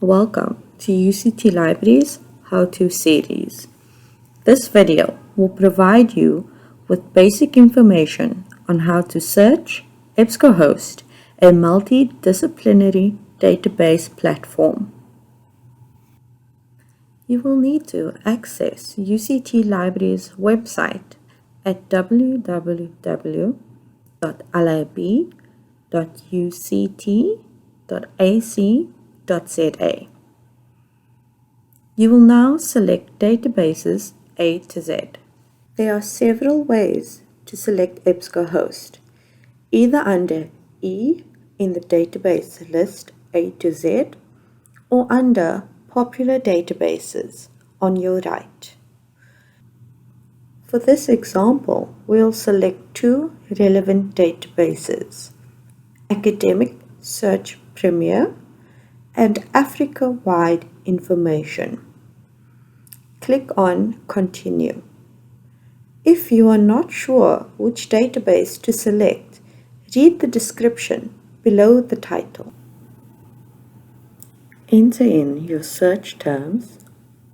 Welcome to UCT Libraries How-To series. This video will provide you with basic information on how to search EbscoHost, a multidisciplinary database platform. You will need to access UCT Libraries website at www.lib.uct.ac.za. You will now select Databases A to Z. There are several ways to select EbscoHost, either under E in the database list A to Z or under Popular Databases on your right. For this example, we'll select two relevant databases, Academic Search Premier and Africa-wide Information. Click on Continue. If you are not sure which database to select, read the description below the title. Enter in your search terms,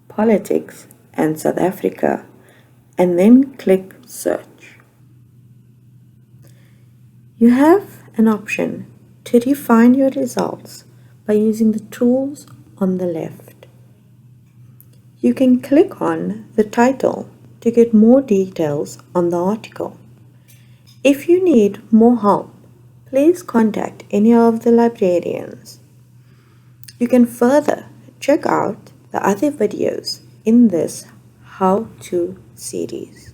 politics and South Africa, and then click Search. You have an option to refine your results by using the tools on the left. You can click on the title to get more details on the article. If you need more help, please contact any of the librarians. You can further check out the other videos in this How-To series.